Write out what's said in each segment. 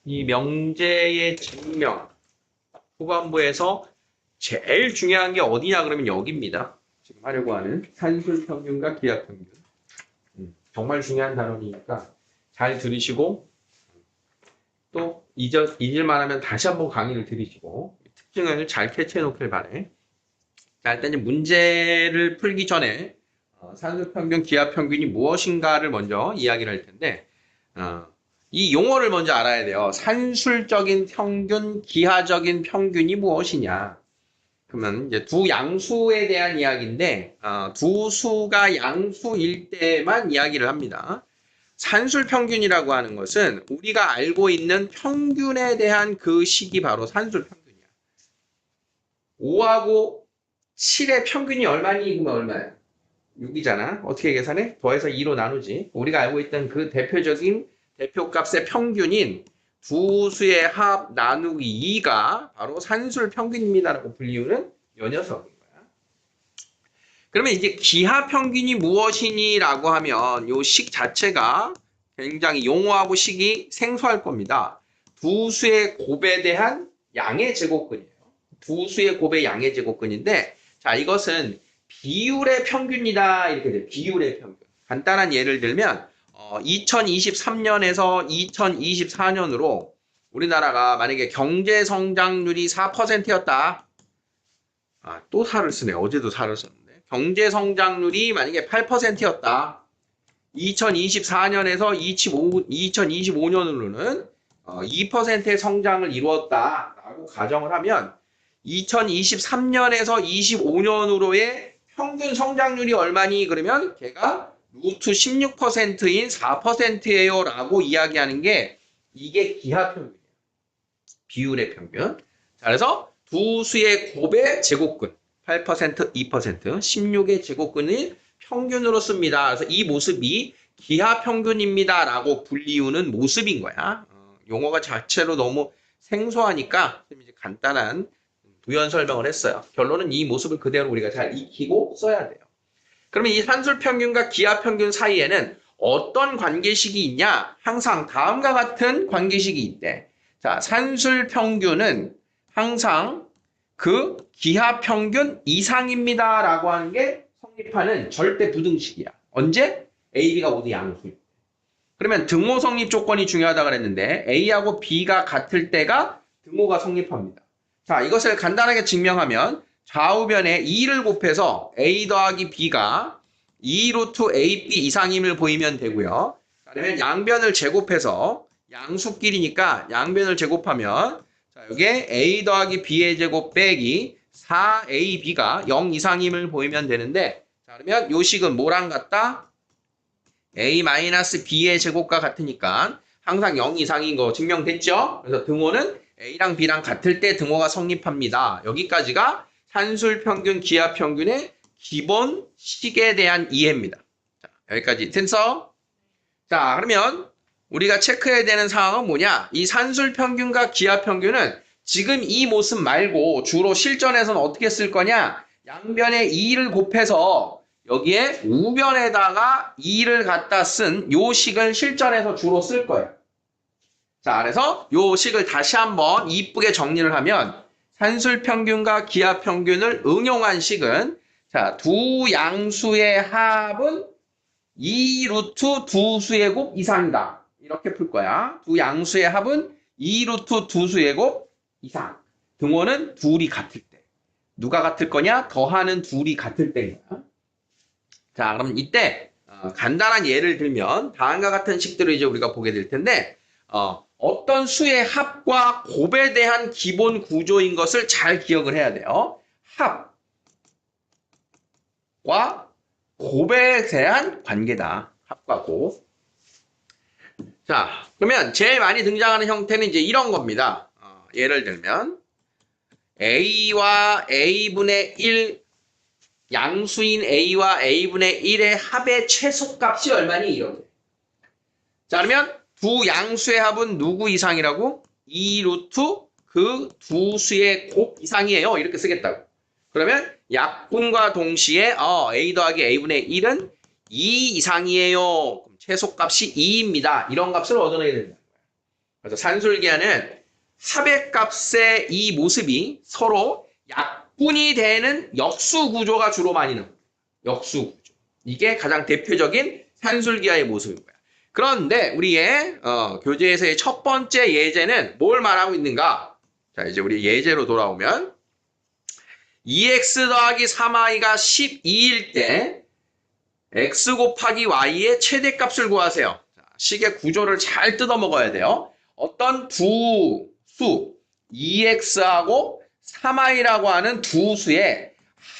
이 명제의 증명 후반부에서 제일 중요한 게 어디냐 그러면 여기입니다. 지금 하려고 하는 산술평균과 기하평균. 정말 중요한 단원이니까 잘 들으시고 또 잊을만 하면 다시 한번 강의를 들으시고 특징을 잘 캐치해 놓길 바래. 자, 일단 이제 문제를 풀기 전에 산술평균, 기하평균이 무엇인가를 먼저 이야기를 할 텐데 이 용어를 먼저 알아야 돼요. 산술적인 평균, 기하적인 평균이 무엇이냐. 그러면 이제 두 양수에 대한 이야기인데 두 수가 양수일 때만 이야기를 합니다. 산술평균이라고 하는 것은 우리가 알고 있는 평균에 대한 그 식이 바로 산술평균이야. 5하고 7의 평균이 얼마니? 그러면 얼마야? 6이잖아. 어떻게 계산해? 더해서 2로 나누지. 우리가 알고 있던 그 대표적인 대표값의 평균인 두 수의 합 나누기 2가 바로 산술평균입니다라고 불리우는 요 녀석인 거야. 그러면 이제 기하평균이 무엇이니라고 하면 요 식 자체가 굉장히 용어하고 식이 생소할 겁니다. 두 수의 곱에 대한 양의 제곱근이에요. 두 수의 곱의 양의 제곱근인데 자 이것은 비율의 평균이다 이렇게 돼요. 비율의 평균. 간단한 예를 들면 2023년에서 2024년으로 우리나라가 만약에 경제 성장률이 4%였다. 또 살을 쓰네. 어제도 살을 썼는데. 경제 성장률이 만약에 8%였다. 2024년에서 2025년으로는 2%의 성장을 이루었다라고 가정을 하면 2023년에서 25년으로의 평균 성장률이 얼마니? 그러면 걔가 루트 16%인 4%예요 라고 이야기하는 게 이게 기하평균이에요. 비율의 평균. 자, 그래서 두 수의 곱의 제곱근 8%, 2%, 16의 제곱근을 평균으로 씁니다. 그래서 이 모습이 기하평균입니다 라고 불리우는 모습인 거야. 용어가 자체로 너무 생소하니까 이제 간단한 부연 설명을 했어요. 결론은 이 모습을 그대로 우리가 잘 익히고 써야 돼요. 그러면 이 산술평균과 기하평균 사이에는 어떤 관계식이 있냐? 항상 다음과 같은 관계식이 있대. 자, 산술평균은 항상 그 기하평균 이상입니다 라고 하는 게 성립하는 절대 부등식이야. 언제? A, B가 모두 양수일 때. 그러면 등호 성립 조건이 중요하다고 그랬는데 A하고 B가 같을 때가 등호가 성립합니다. 자, 이것을 간단하게 증명하면 좌우변에 2를 곱해서 A 더하기 B가 2 루트 AB 이상임을 보이면 되고요. 그러면 양변을 제곱해서 양수끼리니까 양변을 제곱하면 자, 여기에 A 더하기 B의 제곱 빼기 4AB가 0 이상임을 보이면 되는데 자, 그러면 요 식은 뭐랑 같다? A-B의 제곱과 같으니까 항상 0 이상인 거 증명됐죠? 그래서 등호는 A랑 B랑 같을 때 등호가 성립합니다. 여기까지가 산술평균, 기하평균의 기본 식에 대한 이해입니다. 자, 여기까지 됐어? 자, 그러면 우리가 체크해야 되는 상황은 뭐냐? 이 산술평균과 기하평균은 지금 이 모습 말고 주로 실전에서는 어떻게 쓸 거냐? 양변에 2를 곱해서 여기에 우변에다가 2를 갖다 쓴 요 식을 실전에서 주로 쓸 거예요. 자, 그래서 요 식을 다시 한번 이쁘게 정리를 하면 산술평균과 기하평균을 응용한 식은 자, 두 양수의 합은 2 루트 두 수의 곱 이상이다. 이렇게 풀 거야. 두 양수의 합은 2 루트 두 수의 곱 이상. 등호는 둘이 같을 때. 누가 같을 거냐? 더하는 둘이 같을 때인 거야. 자, 그럼 이때 간단한 예를 들면 다음과 같은 식들을 이제 우리가 보게 될 텐데 어떤 수의 합과 곱에 대한 기본 구조인 것을 잘 기억을 해야 돼요. 합과 곱에 대한 관계다. 합과 곱. 자, 그러면 제일 많이 등장하는 형태는 이제 이런 겁니다. 예를 들면 A와 A분의 1 양수인 A와 A분의 1의 합의 최소값이 얼마니? 이렇게. 자, 그러면 두 양수의 합은 누구 이상이라고? 2 루트 그 두 수의 곱 이상이에요. 이렇게 쓰겠다고. 그러면 약분과 동시에 A 더하기 A분의 1은 2 이상이에요. 그럼 최소값이 2입니다. 이런 값을 얻어내야 된다. 그래서 산술기하는 합의값의 이 모습이 서로 약분이 되는 역수 구조가 주로 많이 나옵니다. 역수 구조. 이게 가장 대표적인 산술기하의 모습인 거야. 그런데 우리의 교재에서의 첫 번째 예제는 뭘 말하고 있는가? 자, 이제 우리 예제로 돌아오면 2x 더하기 3y가 12일 때 x 곱하기 y의 최대값을 구하세요. 자, 식의 구조를 잘 뜯어 먹어야 돼요. 어떤 두 수, 2x하고 3y라고 하는 두 수의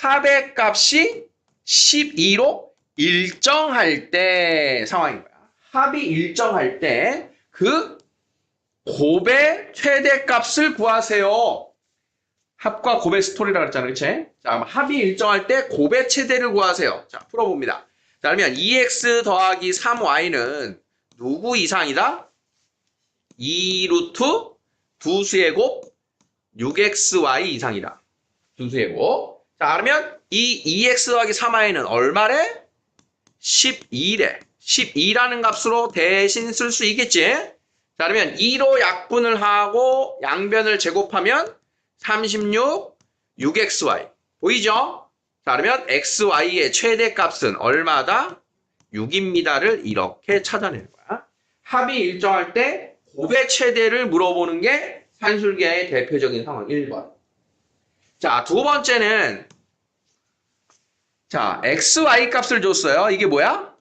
합의값이 12로 일정할 때 상황인 거야. 합이 일정할 때 그 곱의 최대값을 구하세요. 합과 곱의 스토리라고 했잖아요. 그치? 자, 합이 일정할 때 곱의 최대를 구하세요. 자, 풀어봅니다. 자, 그러면 2x 더하기 3y는 누구 이상이다? 2루트 두 수의 곱 6xy 이상이다. 두 수의 곱. 자, 그러면 이 2x 더하기 3y는 얼마래? 12래. 12라는 값으로 대신 쓸 수 있겠지? 자, 그러면 2로 약분을 하고 양변을 제곱하면 36, 6xy. 보이죠? 자, 그러면 xy의 최대값은 얼마다? 6입니다를 이렇게 찾아내는 거야. 합이 일정할 때 곱의 최대를 물어보는 게 산술기하의 대표적인 상황 1번. 자, 두 번째는 자, xy 값을 줬어요. 이게 뭐야?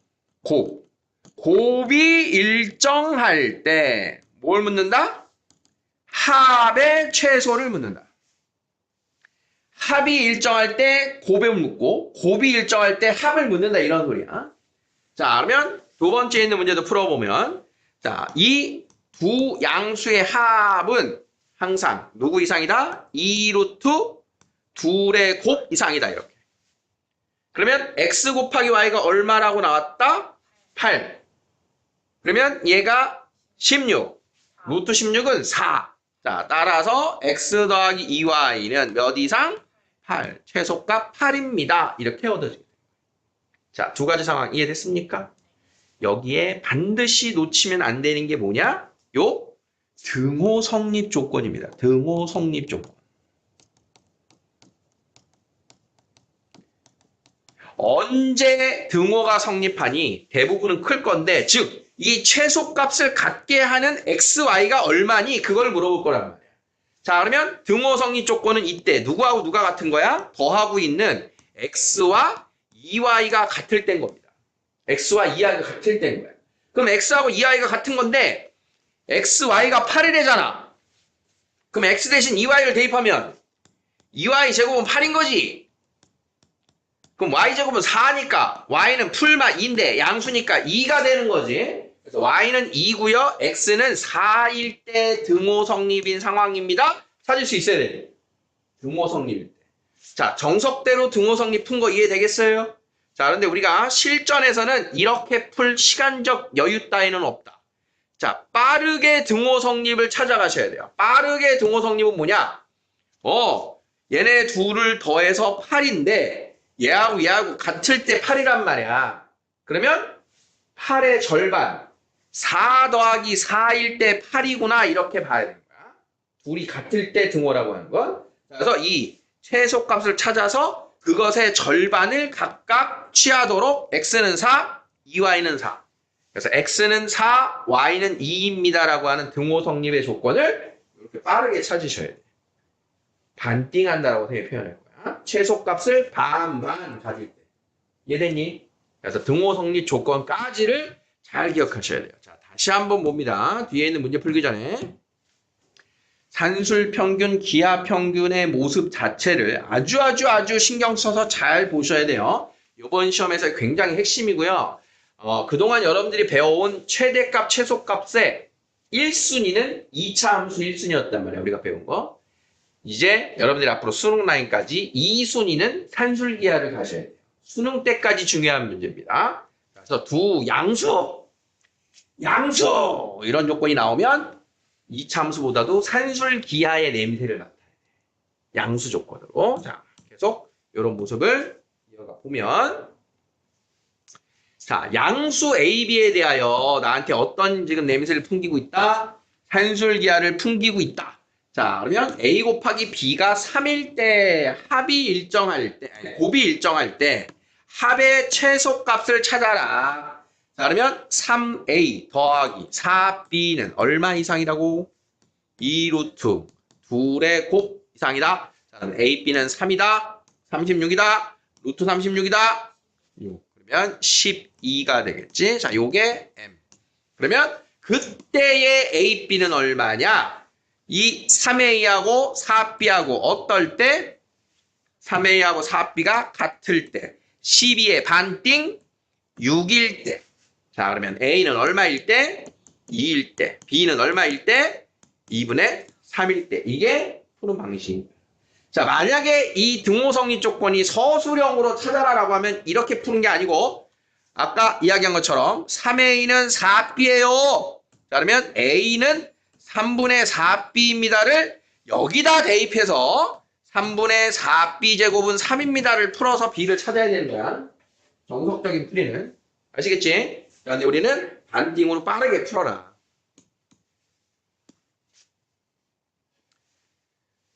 곱. 곱이 일정할 때 뭘 묻는다? 합의 최소를 묻는다. 합이 일정할 때 곱을 묻고 곱이 일정할 때 합을 묻는다 이런 소리야. 자, 그러면 두 번째 있는 문제도 풀어보면 자, 이 두 양수의 합은 항상 누구 이상이다? 2루트 둘의 곱 이상이다 이렇게. 그러면 x 곱하기 y가 얼마라고 나왔다? 8. 그러면 얘가 16. 루트 16은 4. 자, 따라서 x 더하기 2y는 몇 이상? 8. 최소값 8입니다. 이렇게 얻어집니다. 자, 두 가지 상황 이해됐습니까? 여기에 반드시 놓치면 안 되는 게 뭐냐? 요 등호 성립 조건입니다. 등호 성립 조건. 언제 등호가 성립하니? 대부분은 클 건데, 즉 이 최소값을 갖게 하는 xy가 얼마니? 그걸 물어볼 거란 말이야. 자, 그러면 등호 성립 조건은 이때 누구하고 누가 같은 거야? 더하고 있는 x와 2y가 같을 때인 겁니다. x와 2y가 같을 때인 거야. 그럼 x하고 2y가 같은 건데 xy가 8이래잖아. 그럼 x 대신 2y를 대입하면 2y 제곱은 8인 거지. 그럼 y제곱은 4니까 y는 풀마 2인데 양수니까 2가 되는 거지. 그래서 y는 2고요. x는 4일 때 등호 성립인 상황입니다. 찾을 수 있어야 돼. 등호 성립일 때. 자, 정석대로 등호 성립 푼 거 이해되겠어요? 자, 그런데 우리가 실전에서는 이렇게 풀 시간적 여유 따위는 없다. 자, 빠르게 등호 성립을 찾아가셔야 돼요. 빠르게 등호 성립은 뭐냐? 얘네 둘을 더해서 8인데 얘하고 같을 때 8이란 말이야. 그러면 8의 절반, 4 더하기 4일 때 8이구나 이렇게 봐야 되는 거야. 둘이 같을 때 등호라고 하는 건. 그래서 이 최소값을 찾아서 그것의 절반을 각각 취하도록 x는 4, 2y는 4. 그래서 x는 4, y는 2입니다라고 하는 등호 성립의 조건을 이렇게 빠르게 찾으셔야 돼요. 반띵한다라고 표현할 거야. 최소값을 반반 가질 때. 이해됐니? 그래서 등호 성립 조건까지를 잘 기억하셔야 돼요. 자, 다시 한번 봅니다. 뒤에 있는 문제 풀기 전에. 산술평균, 기하평균의 모습 자체를 아주 신경 써서 잘 보셔야 돼요. 이번 시험에서 굉장히 핵심이고요. 그동안 여러분들이 배워온 최대값, 최소값의 1순위는 2차 함수 1순위였단 말이에요. 우리가 배운 거. 이제 여러분들이 앞으로 수능 라인까지 2순위는 산술기하를 가셔야 돼요. 수능 때까지 중요한 문제입니다. 그래서 두 양수 이런 조건이 나오면 2차 함수보다도 산술기하의 냄새를 맡아야 돼요. 양수 조건으로. 자, 계속 이런 모습을 이어가 보면 자, 양수 A, B에 대하여 나한테 어떤 지금 냄새를 풍기고 있다? 산술기하를 풍기고 있다. 자, 그러면 A 곱하기 B가 3일 때 합이 일정할 때, 아니, 곱이 일정할 때 합의 최소값을 찾아라. 자, 그러면 3A 더하기 4B는 얼마 이상이라고? 2루트 둘의 곱 이상이다. 자, 그럼 A, B는 3이다. 36이다. 루트 36이다. 6. 그러면 12가 되겠지. 자, 요게 M. 그러면 그때의 A, B는 얼마냐? 이 3A하고 4B하고 어떨 때? 3A하고 4B가 같을 때. 12의 반띵 6일 때. 자, 그러면 A는 얼마일 때? 2일 때. B는 얼마일 때? 2분의 3일 때. 이게 푸는 방식입니다. 자, 만약에 이 등호성리 조건이 서술형으로 찾아라라고 하면 이렇게 푸는 게 아니고 아까 이야기한 것처럼 3A는 4B예요. 자, 그러면 A는 3분의 4B입니다를 여기다 대입해서 3분의 4B 제곱은 3입니다를 풀어서 B를 찾아야 되는 거야. 정석적인 풀이는. 아시겠지? 그런데 우리는 반띵으로 빠르게 풀어라.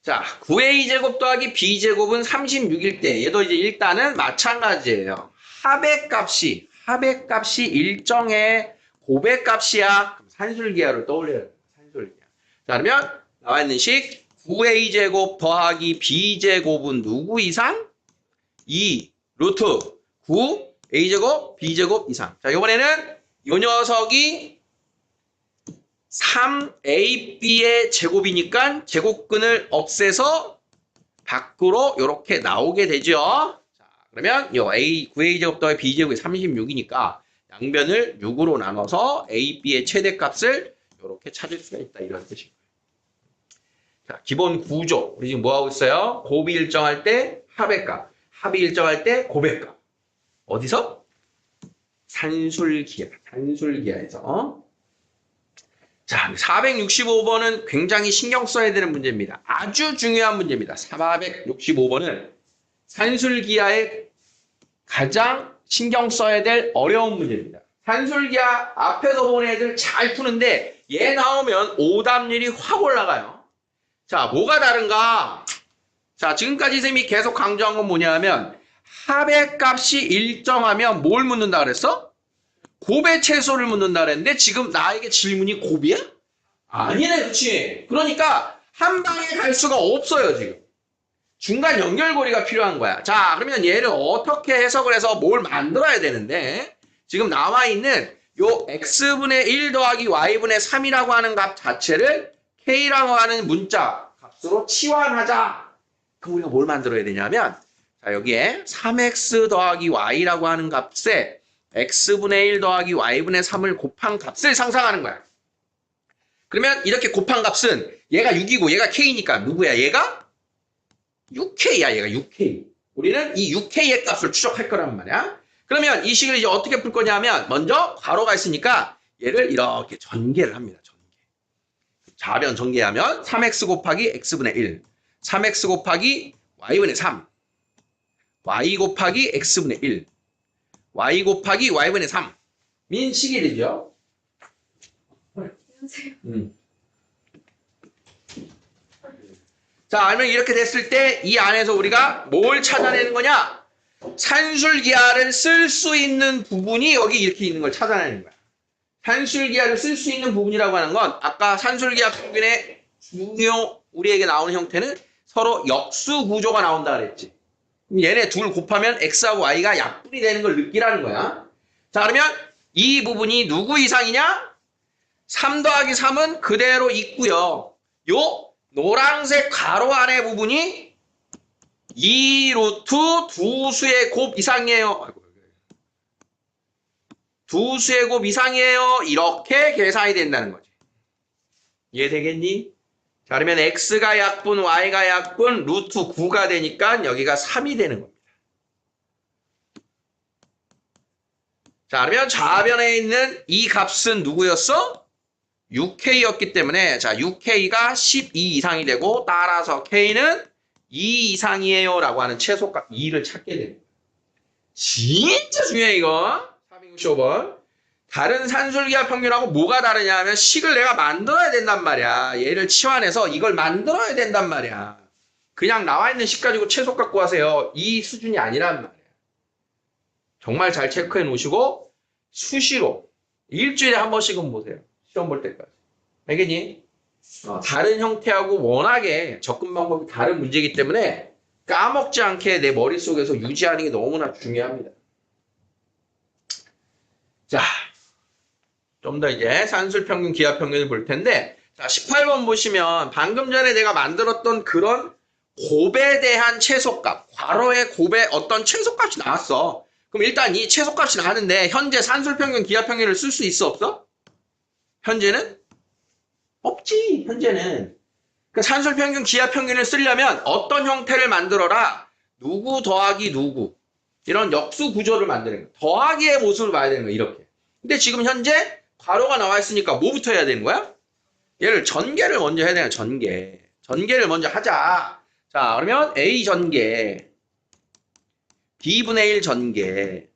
자, 9A 제곱 더하기 B 제곱은 36일 때 얘도 이제 일단은 마찬가지예요. 합의 값이 일정해. 곱의 값이야. 산술기하를 떠올려야 돼. 산술기하. 자, 그러면 나와 있는 식 9A 제곱 더하기 B 제곱은 누구 이상? 2 루트 9 A 제곱 B 제곱 이상. 자, 이번에는 이 녀석이 3AB의 제곱이니까 제곱근을 없애서 밖으로 이렇게 나오게 되죠. 자, 그러면 요 A 9A 제곱 더하기 B 제곱이 36이니까 양변을 6으로 나눠서 AB의 최대값을 이렇게 찾을 수가 있다. 이런 뜻입니다. 자, 기본 구조. 우리 지금 뭐 하고 있어요? 곱이 일정할 때 합의 값, 합이 일정할 때 곱의 값. 어디서? 산술기하에서. 자, 465번은 굉장히 신경 써야 되는 문제입니다. 아주 중요한 문제입니다. 465번은 산술기하에 가장 신경 써야 될 어려운 문제입니다. 산술기하 앞에서 본 애들 잘 푸는데 얘 나오면 오답률이 확 올라가요. 자, 뭐가 다른가? 자, 지금까지 선생님이 계속 강조한 건 뭐냐면 합의 값이 일정하면 뭘 묻는다 그랬어? 곱의 최소를 묻는다 그랬는데 지금 나에게 질문이 곱이야? 아니네, 그치? 그러니까 한 방에 갈 수가 없어요, 지금. 중간 연결고리가 필요한 거야. 자, 그러면 얘를 어떻게 해석을 해서 뭘 만들어야 되는데 지금 나와 있는 요 x분의 1 더하기 y분의 3이라고 하는 값 자체를 k라고 하는 문자 값으로 치환하자. 그럼 우리가 뭘 만들어야 되냐면 자, 여기에 3x 더하기 y라고 하는 값에 x분의 1 더하기 y분의 3을 곱한 값을 상상하는 거야. 그러면 이렇게 곱한 값은 얘가 6이고 얘가 k니까 누구야? 얘가 6k야. 얘가 6k. 우리는 이 6k의 값을 추적할 거란 말이야. 그러면 이 식을 이제 어떻게 풀 거냐면 먼저 괄호가 있으니까 얘를 이렇게 전개를 합니다. 전개. 좌변 전개하면 3x 곱하기 x분의 1, 3x 곱하기 y분의 3, y 곱하기 x분의 1, y 곱하기 y분의 3 민 식이 되죠. 자, 그러면 이렇게 됐을 때 이 안에서 우리가 뭘 찾아내는 거냐? 산술기하를 쓸 수 있는 부분이 여기 이렇게 있는 걸 찾아내는 거야. 산술기하를 쓸 수 있는 부분이라고 하는 건 아까 산술기하 평균의 중요 우리에게 나오는 형태는 서로 역수 구조가 나온다 그랬지. 얘네 둘 곱하면 x하고 y가 약분이 되는 걸 느끼라는 거야. 자, 그러면 이 부분이 누구 이상이냐? 3 더하기 3은 그대로 있고요. 요 노란색 가로 안의 부분이 2 루트 두 수의 곱 이상이에요. 두 수의 곱 이상이에요. 이렇게 계산이 된다는 거지. 이해되겠니? 자, 그러면 x가 약분, y가 약분, 루트 9가 되니까 여기가 3이 되는 겁니다. 자, 그러면 좌변에 있는 이 값은 누구였어? 6k였기 때문에 자 6k가 12 이상이 되고 따라서 k는 2 이상이에요 라고 하는 최소값 2를 찾게 됩니다. 진짜 중요해 이거. 465번. 다른 산술기하 평균하고 뭐가 다르냐 하면 식을 내가 만들어야 된단 말이야. 얘를 치환해서 이걸 만들어야 된단 말이야. 그냥 나와 있는 식 가지고 채소 갖고 하세요. 이 수준이 아니란 말이야. 정말 잘 체크해 놓으시고 수시로 일주일에 한 번씩은 보세요. 시험 볼 때까지. 알겠니? 다른 형태하고 워낙에 접근 방법이 다른 문제이기 때문에 까먹지 않게 내 머릿속에서 유지하는 게 너무나 중요합니다. 자, 좀 더 이제 산술평균, 기하평균을 볼 텐데, 자, 18번 보시면 방금 전에 내가 만들었던 그런 곱에 대한 최소값, 괄호의 곱에 어떤 최소값이 나왔어. 그럼 일단 이 최소값이 나왔는데 현재 산술평균, 기하평균을 쓸 수 있어, 없어? 현재는? 없지, 현재는. 그 산술평균, 기하평균을 쓰려면 어떤 형태를 만들어라? 누구 더하기 누구. 이런 역수 구조를 만드는 거야. 더하기의 모습을 봐야 되는 거야, 이렇게. 근데 지금 현재 괄호가 나와 있으니까 뭐부터 해야 되는 거야? 얘를 전개를 먼저 해야 되는 거야, 전개. 전개를 먼저 하자. 자, 그러면 A 전개, B분의 1 전개.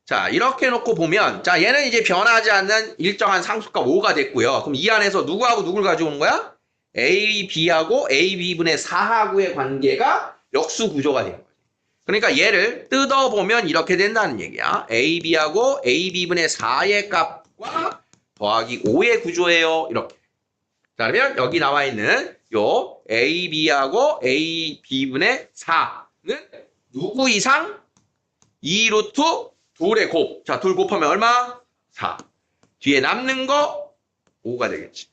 자, 이렇게 놓고 보면, 자, 얘는 이제 변하지 않는 일정한 상수값 5가 됐고요. 그럼 이 안에서 누구하고 누굴 가져오는 거야? A, B하고 A, B분의 4하고의 관계가 역수 구조가 되는 거야. 그러니까 얘를 뜯어보면 이렇게 된다는 얘기야. A, B하고 A, B분의 4의 값과 더하기 5의 구조예요. 이렇게. 자, 그러면 여기 나와 있는 요 A, B하고 A, B분의 4는 누구 이상? 2루트 둘의 곱. 자, 둘 곱하면 얼마? 4. 뒤에 남는 거 5가 되겠지.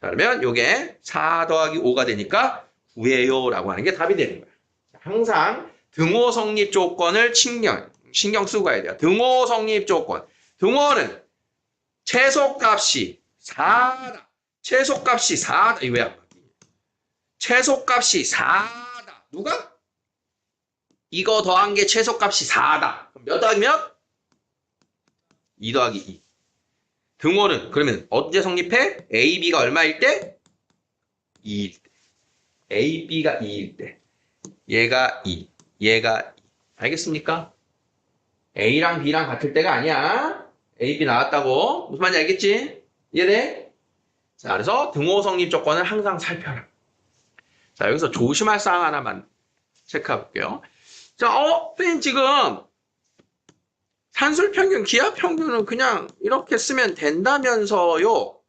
자, 그러면 요게 4 더하기 5가 되니까 9예요 라고 하는 게 답이 되는 거야. 항상 등호 성립 조건을 신경 쓰고 가야 돼요. 등호 성립 조건. 등호는 최소값이 4다. 최소값이 4다. 이거 왜 안 바뀌냐? 최소값이 4다. 누가? 이거 더한 게 최소값이 4다. 그럼 몇 더하기 몇? 2 더하기 2. 등호는 그러면 언제 성립해? AB가 얼마일 때? 2일 때. AB가 2일 때. 얘가 2. 얘가 2. 알겠습니까? A랑 B랑 같을 때가 아니야. A, B 나왔다고. 무슨 말인지 알겠지? 이해돼? 자, 그래서 등호 성립 조건을 항상 살펴라. 자, 여기서 조심할 사항 하나만 체크해 볼게요. 자, 선생님 지금 산술평균, 기하평균은 그냥 이렇게 쓰면 된다면서요.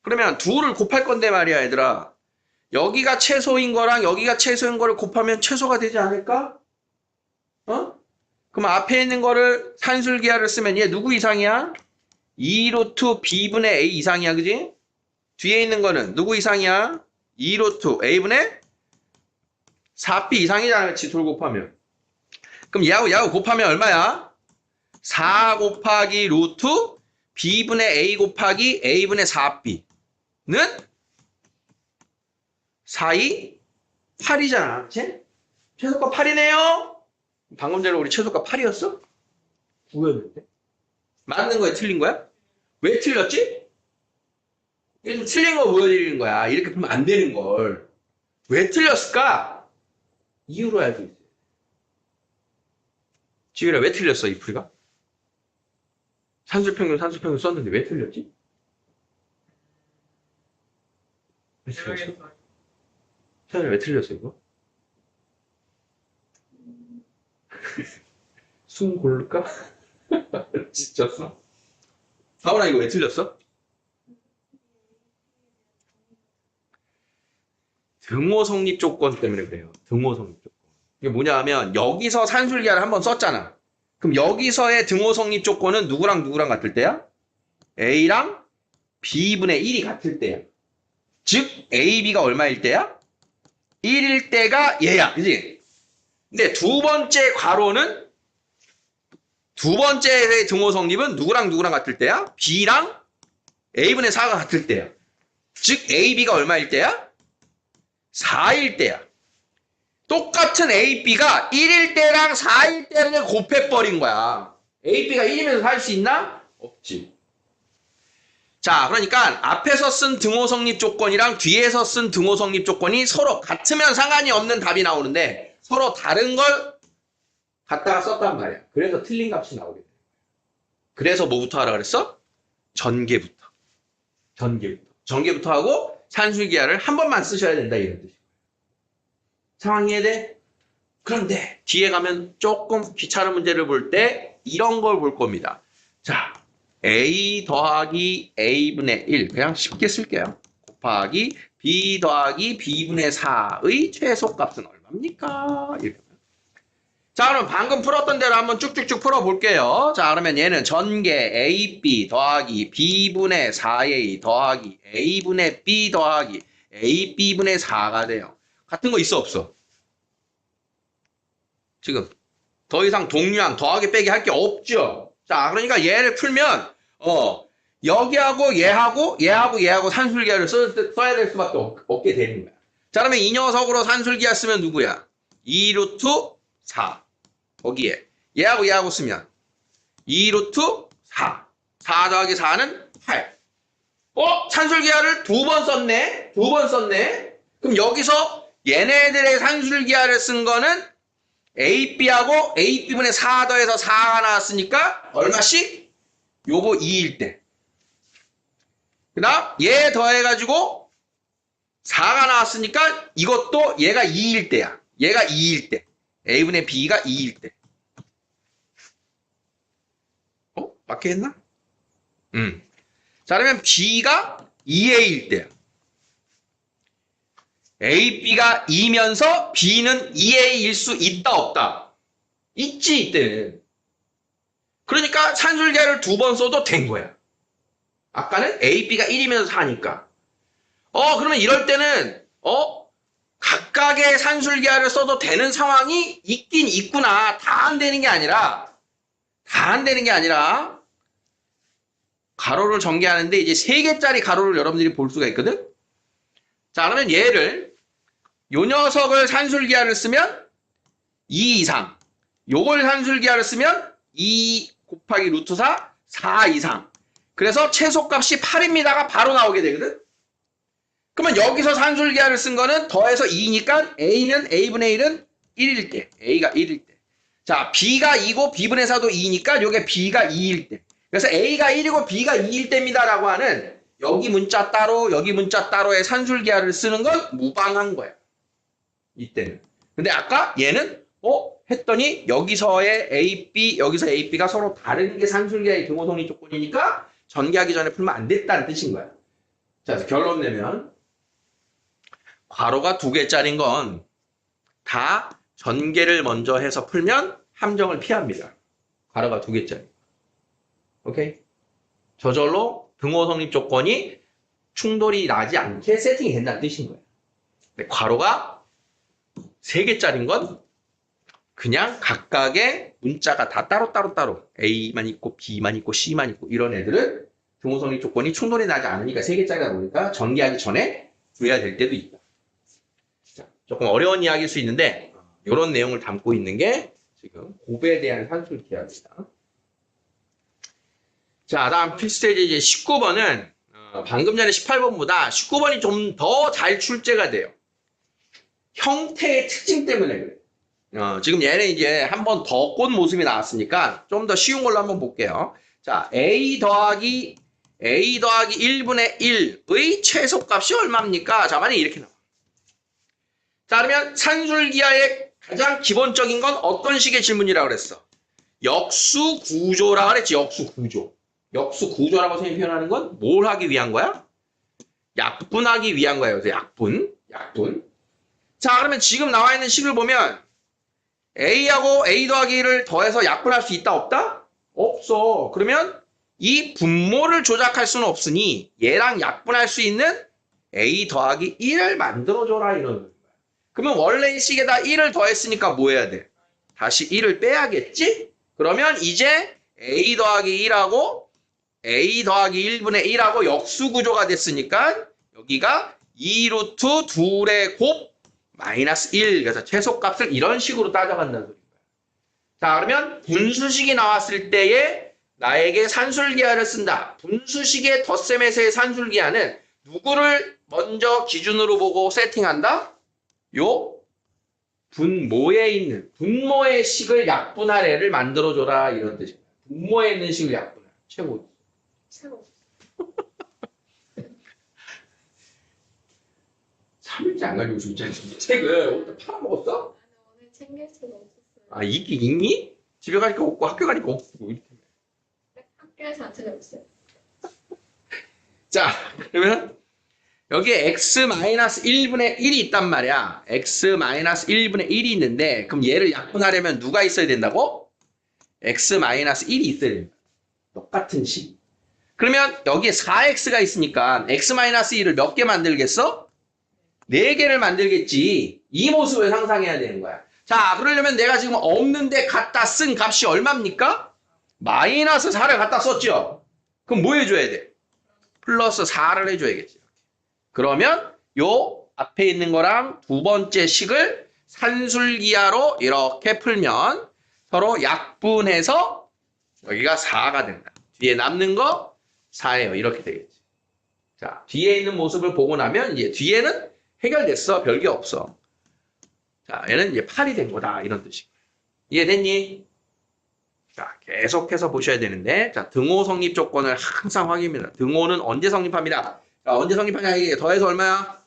그러면 둘을 곱할 건데 말이야, 얘들아. 여기가 최소인 거랑 여기가 최소인 거를 곱하면 최소가 되지 않을까? 그럼 앞에 있는 거를 산술기하를 쓰면 얘 누구 이상이야? 2루트 B분의 A 이상이야, 그지? 뒤에 있는 거는 누구 이상이야? 2루트 A분의 4B 이상이잖아, 그렇지? 둘 곱하면. 그럼 얘하고 곱하면 얼마야? 4 곱하기 루트 B분의 A 곱하기 A분의 4B는 4, 2, 8이잖아. 그치? 최소값 8이네요? 방금 전에 우리 최소값 8이었어? 9였는데? 맞는 거야? 틀린 거야? 왜 틀렸지? 이게 틀린 거 보여드리는 거야. 이렇게 보면 안 되는 걸. 왜 틀렸을까? 이유로 알고 있어요. 지율아, 왜 틀렸어, 이 풀이가? 산술평균 썼는데 왜 틀렸지? 왜 틀렸어? 태연이 왜 틀렸어, 이거? 숨 고를까? 지쳤어? 사원아, 이거 왜 틀렸어? 등호 성립 조건 때문에 그래요. 등호 성립 조건. 이게 뭐냐 하면 여기서 산술기하를 한번 썼잖아. 그럼 여기서의 등호 성립 조건은 누구랑 누구랑 같을 때야? A랑 B분의 1이 같을 때야. 즉 AB가 얼마일 때야? 1일 때가 얘야. 그지? 근데 두 번째 괄호는 두 번째의 등호 성립은 누구랑 누구랑 같을 때야? B랑 A분의 4가 같을 때야. 즉 AB가 얼마일 때야? 4일 때야. 똑같은 A, B가 1일 때랑 4일 때를 곱해버린 거야. A, B가 1이면서 살 수 있나? 없지. 자, 그러니까 앞에서 쓴 등호 성립 조건이랑 뒤에서 쓴 등호 성립 조건이 서로 같으면 상관이 없는 답이 나오는데 서로 다른 걸 갖다가 썼단 말이야. 그래서 틀린 값이 나오게 돼. 그래서 뭐부터 하라 그랬어? 전개부터. 전개부터 하고 산술기하를 한 번만 쓰셔야 된다 이런 뜻이에요. 상황 이해돼? 그런데 뒤에 가면 조금 귀찮은 문제를 볼 때 이런 걸 볼 겁니다. 자, a 더하기 a분의 1 그냥 쉽게 쓸게요. 곱하기 b 더하기 b분의 4의 최소값은 얼마입니까? 이렇게. 자, 그럼 방금 풀었던 대로 한번 쭉쭉쭉 풀어볼게요. 자, 그러면 얘는 전개 AB 더하기 B분의 4A 더하기 A분의 B 더하기 AB분의 4가 돼요. 같은 거 있어, 없어? 지금 더 이상 동류항 더하기 빼기 할 게 없죠? 자, 그러니까 얘를 풀면 여기하고 얘하고 산술기하를 써야 될 수밖에 없게 되는 거야. 자, 그러면 이 녀석으로 산술기하 쓰면 누구야? 2루트 4. 거기에 얘하고 쓰면 2루트 4. 4 더하기 4는 8. 산술기하를 두 번 썼네. 그럼 여기서 얘네들의 산술기하를 쓴 거는 AB하고 AB분의 4 더해서 4가 나왔으니까 얼마씩? 요거 2일 때. 그 다음 얘 더해가지고 4가 나왔으니까 이것도 얘가 2일 때야. 얘가 2일 때. A분의 B가 2일 때. 맞게 했나? 자, 그러면 B가 2A일 때야. A, B가 2면서 B는 2A일 수 있다, 없다? 있지, 이때는. 그러니까 산술기하를 두 번 써도 된 거야. 아까는 A, B가 1이면서 4니까. 그러면 이럴 때는, 각각의 산술기하를 써도 되는 상황이 있긴 있구나. 다 안 되는 게 아니라, 가로를 전개하는데 이제 3개짜리 가로를 여러분들이 볼 수가 있거든? 자, 그러면 얘를, 요 녀석을 산술기하를 쓰면 2 이상. 요걸 산술기하를 쓰면 2 곱하기 루트 4, 4 이상. 그래서 최소값이 8입니다가 바로 나오게 되거든? 그러면 여기서 산술기하를 쓴 거는 더해서 2니까 A분의 1은 1일 때. A가 1일 때. 자, B가 2고 B분의 4도 2니까 요게 B가 2일 때. 그래서 A가 1이고 B가 2일 때입니다라고 하는 여기 문자 따로 여기 문자 따로의 산술기하를 쓰는 건 무방한 거야. 이때는. 근데 아까 얘는 했더니 여기서의 AB 여기서 AB가 서로 다른 게 산술기하의 등호성리 조건이니까 전개하기 전에 풀면 안 됐다는 뜻인 거야. 자, 그래서 결론 내면 괄호가 2개짜리인 건 다 전개를 먼저 해서 풀면 함정을 피합니다. 괄호가 2개짜리. 오케이? 저절로 등호 성립 조건이 충돌이 나지 않게 세팅이 된다는 뜻인 거예요. 근데 괄호가 3개짜리인 건 그냥 각각의 문자가 다 따로 A만 있고 B만 있고 C만 있고 이런 애들은 등호 성립 조건이 충돌이 나지 않으니까 3개짜리다 보니까 전개하기 전에 구해야 될 때도 있다. 자, 조금 어려운 이야기일 수 있는데 이런 내용을 담고 있는 게 지금 곱에 대한 산술기하입니다. 자, 다음 필수제제 이제 19번은 방금 전에 18번보다 19번이 좀 더 잘 출제가 돼요. 형태의 특징 때문에 그래. 지금 얘는 이제 한 번 더 꼰 모습이 나왔으니까 좀 더 쉬운 걸로 한번 볼게요. 자, A 더하기 1분의 1의 최소값이 얼마입니까? 자, 만약에 이렇게 나와. 자, 그러면 산술기하의 가장 기본적인 건 어떤 식의 질문이라고 그랬어? 역수구조라고 그랬지, 역수구조. 역수구조라고 선생님이 표현하는 건 뭘 하기 위한 거야? 약분하기 위한 거예요. 그래서 약분. 자, 그러면 지금 나와 있는 식을 보면 A하고 A 더하기 1을 더해서 약분할 수 있다, 없다? 없어. 그러면 이 분모를 조작할 수는 없으니 얘랑 약분할 수 있는 A 더하기 1을 만들어줘라 이러는 거야. 그러면 원래의 식에다 1을 더했으니까 뭐 해야 돼? 다시 1을 빼야겠지? 그러면 이제 A 더하기 1하고 A 더하기 1분의 1하고 역수구조가 됐으니까 여기가 2루트 2의 곱 마이너스 1. 그래서 최소값을 이런 식으로 따져간다는 소리인 거야. 자, 그러면 분수식이 나왔을 때에 나에게 산술기하를 쓴다. 분수식의 덧셈에서의 산술기하는 누구를 먼저 기준으로 보고 세팅한다? 요 분모에 있는 분모의 식을 약분할 애를 만들어줘라 이런 뜻입니다. 분모에 있는 식을 약분할. 최고. 최고. 3일째 안 가지고 진짜 책을 오늘 팔아먹었어? 아니 오늘 챙길 수가 없었어요. 아 이게 있니? 집에 가니까 없고 학교 가니까 없고 이렇게. 학교에서 안 찾아봤어요. 자 그러면 여기에 x-1분의 1이 있단 말이야. x-1분의 1이 있는데 그럼 얘를 약분하려면 누가 있어야 된다고? x-1이 있어야 된다. 똑같은 식. 그러면 여기에 4x가 있으니까 x-1을 몇 개 만들겠어? 4개를 만들겠지. 이 모습을 상상해야 되는 거야. 자, 그러려면 내가 지금 없는데 갖다 쓴 값이 얼마입니까? 마이너스 4를 갖다 썼죠? 그럼 뭐 해줘야 돼? 플러스 4를 해줘야겠지. 그러면 요 앞에 있는 거랑 두 번째 식을 산술기하로 이렇게 풀면 서로 약분해서 여기가 4가 된다. 뒤에 남는 거 4예요. 이렇게 되겠지. 자, 뒤에 있는 모습을 보고 나면 이제 뒤에는 해결됐어. 별게 없어. 자, 얘는 이제 8이 된 거다. 이런 뜻이고. 이해됐니? 자, 계속해서 보셔야 되는데, 자, 등호 성립 조건을 항상 확인합니다. 등호는 언제 성립합니다? 자, 언제 성립하냐? 이게 더해서 얼마야?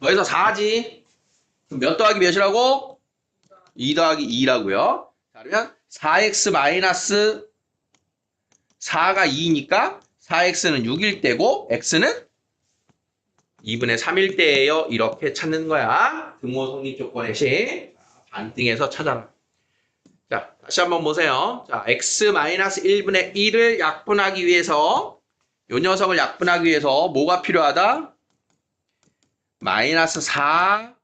더해서 4지. 그럼 몇 더하기 몇이라고? 2 더하기 2라고요. 자, 그러면 4x 마이너스 4가 2니까 4x는 6일 때고 x는 2분의 3일 때예요. 이렇게 찾는 거야. 등호 성립 조건의 식. 반등해서 찾아라. 자, 다시 한번 보세요. 자, x-1분의 1을 약분하기 위해서 이 녀석을 약분하기 위해서 뭐가 필요하다? 마이너스 4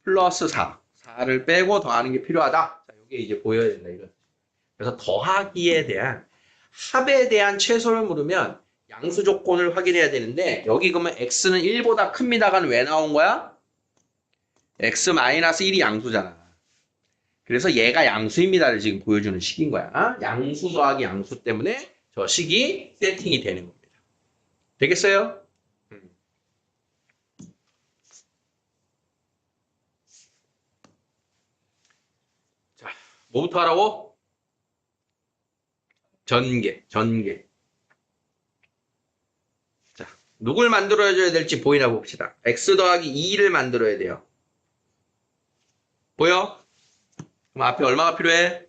플러스 4. 4를 빼고 더하는 게 필요하다. 자, 이게 이제 보여야 된다. 이거. 그래서 더하기에 대한 합에 대한 최소를 물으면 양수 조건을 확인해야 되는데 여기 그러면 x는 1보다 큽니다가는 왜 나온 거야? x-1이 양수잖아. 그래서 얘가 양수입니다를 지금 보여주는 식인 거야. 양수 더하기 양수 때문에 저 식이 세팅이 되는 겁니다. 되겠어요? 자, 뭐부터 하라고? 전개. 자, 누굴 만들어줘야 될지 보이나 봅시다. x 더하기 2를 만들어야 돼요. 보여? 그럼 앞에 얼마가 필요해?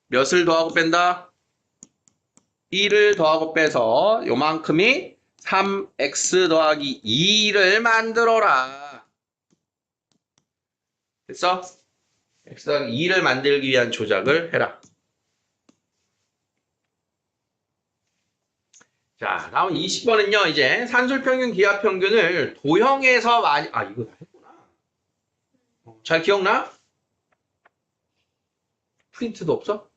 몇을 더하고 뺀다? 1을 더하고 빼서 요만큼이 3x 더하기 2를 만들어라. 됐어? x 더하기 2를 만들기 위한 조작을 해라. 자, 다음 20번은요, 이제 산술평균, 기하평균을 도형에서 많이, 이거 다 했구나. 잘 기억나? 프린트도 없어?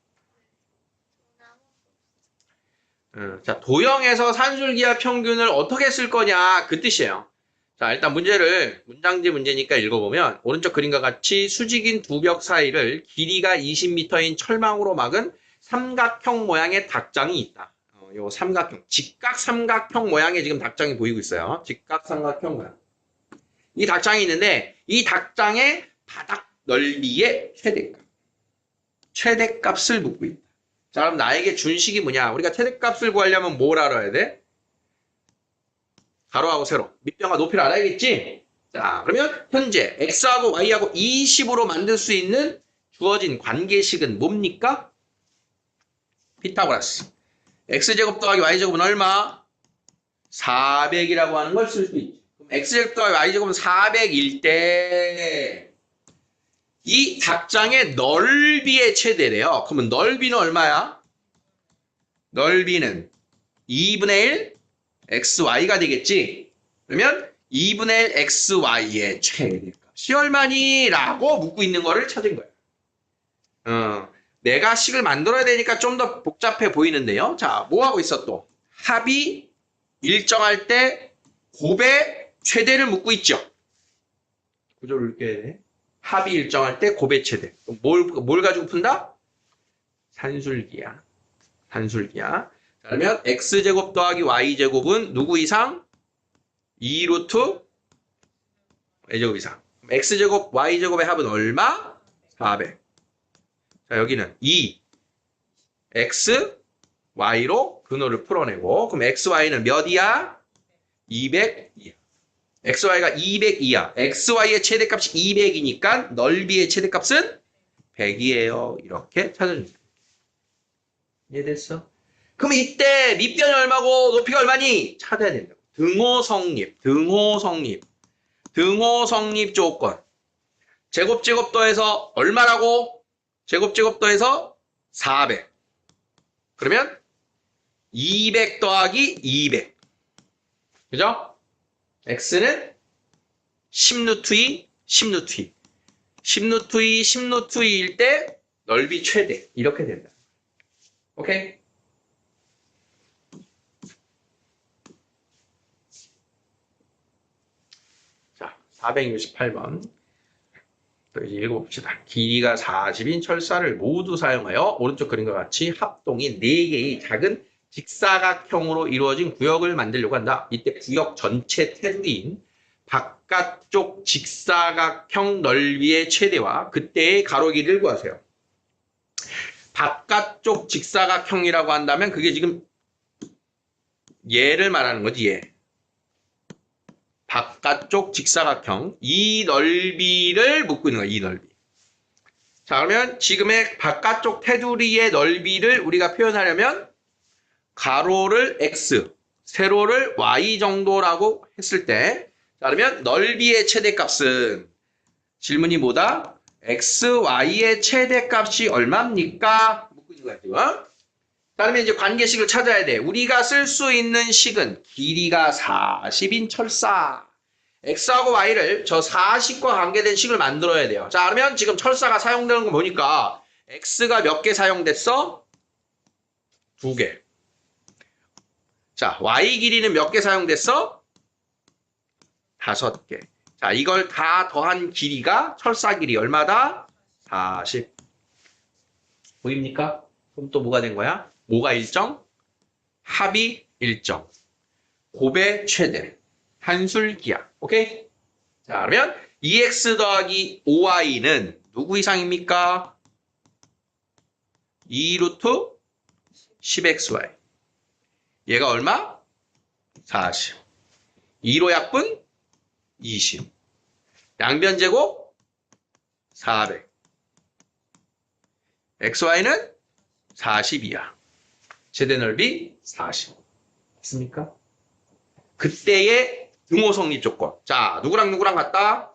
자, 도형에서 산술기하 평균을 어떻게 쓸 거냐 그 뜻이에요. 자, 일단 문제를 문장지 문제니까 읽어보면 오른쪽 그림과 같이 수직인 두 벽 사이를 길이가 20m인 철망으로 막은 삼각형 모양의 닭장이 있다. 요 삼각형, 직각 삼각형 모양의 지금 닭장이 보이고 있어요. 직각 삼각형 모양. 이 닭장이 있는데 이 닭장의 바닥 넓이의 최대값을 묻고 있다. 자, 그럼 나에게 준 식이 뭐냐? 우리가 최대값을 구하려면 뭘 알아야 돼? 가로하고 세로, 밑변과 높이를 알아야겠지? 자, 그러면 현재 x하고 y하고 이 식으로 만들 수 있는 주어진 관계식은 뭡니까? 피타고라스. x제곱 더하기 y제곱은 얼마? 400이라고 하는 걸 쓸 수 있지. 그럼 x제곱 더하기 y제곱은 400일 때 이 닭장의 넓이의 최대래요. 그러면 넓이는 얼마야? 넓이는 2분의 1 xy가 되겠지. 그러면 2분의 1 xy의 최대값이 얼마니? 라고 묻고 있는 거를 찾은 거야. 내가 식을 만들어야 되니까 좀 더 복잡해 보이는데요. 자, 뭐 하고 있어 또? 합이 일정할 때 곱의 최대를 묻고 있죠. 구조를 읽어야 돼. 합이 일정할 때 곱의 최대. 뭘 가지고 푼다? 산술기야. 자, 그러면 x제곱 더하기 y제곱은 누구 이상? 2루트 y제곱 이상. x제곱 y제곱의 합은 얼마? 400. 자, 여기는 2. x, y로 근호를 풀어내고 그럼 x, y는 몇이야? 200이야. x, y가 200이야. x, y의 최대값이 200이니까 넓이의 최대값은 100이에요. 이렇게 찾아줍니다. 이해됐어? 그럼 이때 밑변이 얼마고 높이가 얼마니? 찾아야 된다. 등호 성립, 등호 성립, 등호 성립 조건. 제곱 더해서 얼마라고? 제곱 더해서 400. 그러면 200 더하기 200. 그죠? x는 10루트 2, 10루트 2. 10루트 2, 10루트 2일 때 넓이 최대. 이렇게 된다. 오케이? 자, 468번. 또 이제 읽어봅시다. 길이가 40인 철사를 모두 사용하여 오른쪽 그림과 같이 합동인 4개의 작은 직사각형으로 이루어진 구역을 만들려고 한다. 이때 구역 전체 테두리인 바깥쪽 직사각형 넓이의 최대와 그때의 가로 길이를 구하세요. 바깥쪽 직사각형이라고 한다면 그게 지금 얘를 말하는 거지, 얘. 바깥쪽 직사각형, 이 넓이를 묻고 있는 거야, 이 넓이. 자, 그러면 지금의 바깥쪽 테두리의 넓이를 우리가 표현하려면 가로를 x, 세로를 y 정도라고 했을 때, 자, 그러면 넓이의 최대값은 질문이 뭐다? x, y의 최대값이 얼마입니까? 묻고 있는 거야, 지금. 자, 그러면 이제 관계식을 찾아야 돼. 우리가 쓸 수 있는 식은 길이가 40인 철사. x하고 y를 저 40과 관계된 식을 만들어야 돼요. 자, 그러면 지금 철사가 사용되는 거 보니까 x가 몇 개 사용됐어? 2개. 자, y 길이는 몇 개 사용됐어? 5개. 자, 이걸 다 더한 길이가 철사 길이 얼마다? 40. 보입니까? 그럼 또 뭐가 된 거야? 뭐가 일정? 합이 일정. 곱의 최대. 한술 기하. 오케이? 자, 그러면 2x 더하기 5y는 누구 이상입니까? 2루트 10xy. 얘가 얼마? 40. 2로 약분? 20. 양변 제곱? 400. xy는 40이야. 최대 넓이 40. 맞습니까? 그때의 등호 성립 조건. 자, 누구랑 누구랑 같다?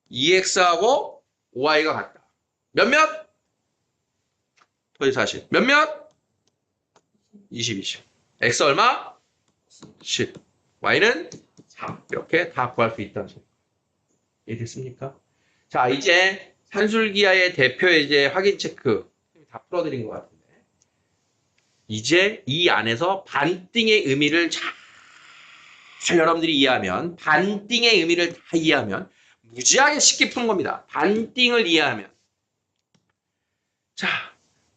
2x하고 5y가 같다. 몇몇? 더해 40. 몇몇? 20, 20. x 얼마? 10. y는 4. 이렇게 다 구할 수 있다는 소리. 이해됐습니까? 자, 이제 산술기하의 대표 이제 확인 체크 다 풀어드린 것 같은데. 이제 이 안에서 반띵의 의미를 잘 여러분들이 이해하면, 반띵의 의미를 다 이해하면 무지하게 쉽게 푸는 겁니다. 반띵을 이해하면. 자,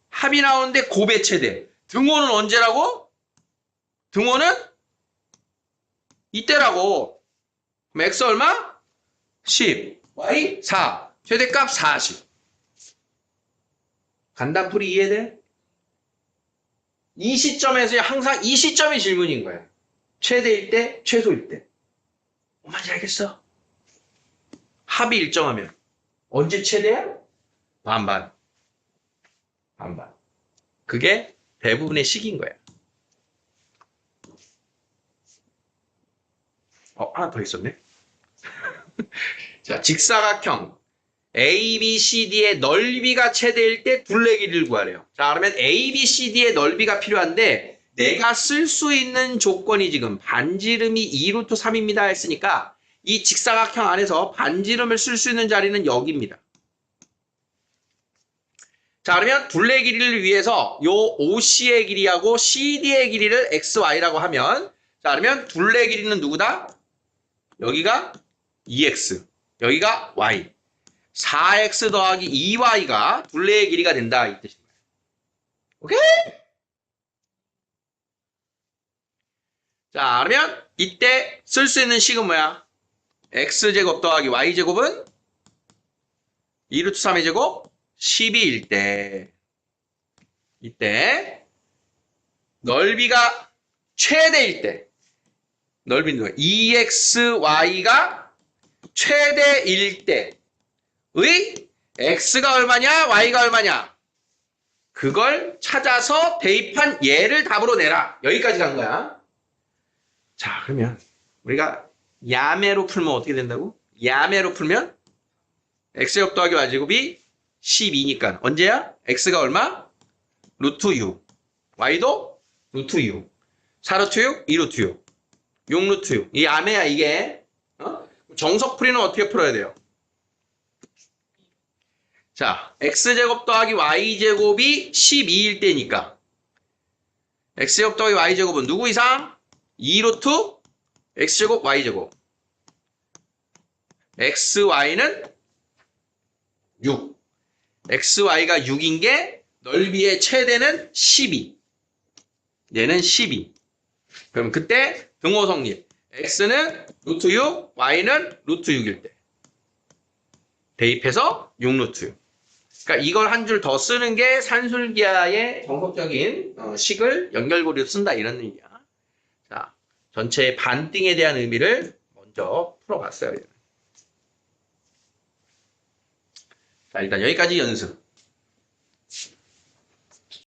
합이 나오는데 곱의 최대. 등호는 언제라고? 등호는 이때라고. 그럼 x 얼마? 10, y 4, 최대값 40. 간단풀이 이해돼? 이 시점에서 항상 이 시점이 질문인 거야. 최대일 때, 최소일 때. 뭔지 알겠어? 합이 일정하면 언제 최대야? 반반. 반반. 그게 대부분의 식인 거야. 하나 더 있었네. 자, 직사각형 ABCD의 넓이가 최대일 때 둘레 길이를 구하래요. 자, 그러면 ABCD의 넓이가 필요한데 내가 쓸 수 있는 조건이 지금 반지름이 2루트 3입니다 했으니까 이 직사각형 안에서 반지름을 쓸 수 있는 자리는 여기입니다. 자, 그러면 둘레 길이를 위해서 요 OC의 길이하고 CD의 길이를 XY라고 하면, 자, 그러면 둘레 길이는 누구다? 여기가 2X, 여기가 Y. 4X 더하기 2Y가 둘레의 길이가 된다, 이 뜻입니다. 오케이? 자, 그러면 이때 쓸 수 있는 식은 뭐야? X제곱 더하기 Y제곱은 2루트 3의 제곱 12일 때 이때 넓이가 최대일 때 넓이는 2xy가 최대일 때의 x가 얼마냐 y가 얼마냐 그걸 찾아서 대입한 얘를 답으로 내라. 여기까지 간 거야. 자, 그러면 우리가 야매로 풀면 어떻게 된다고? 야매로 풀면 x제곱 더하기 y제곱이 12니까 언제야? x가 얼마? 루트 6 y도 루트 6 4루트 6 2루트 6 6루트 6 이 야매야 이게. 정석풀이는 어떻게 풀어야 돼요? 자, x제곱 더하기 y제곱이 12일 때니까 x제곱 더하기 y제곱은 누구 이상? 2루트 x제곱 y제곱 xy는 6 xy가 6인 게 넓이의 최대는 12 얘는 12 그럼 그때 등호 성립 x는 루트 6 y는 루트 6일 때 대입해서 6루트 6 그러니까 이걸 한 줄 더 쓰는 게 산술기하의 정석적인 식을 연결고리로 쓴다 이런 의미야. 자, 전체의 반띵에 대한 의미를 먼저 풀어봤어요. 자, 일단 여기까지 연습.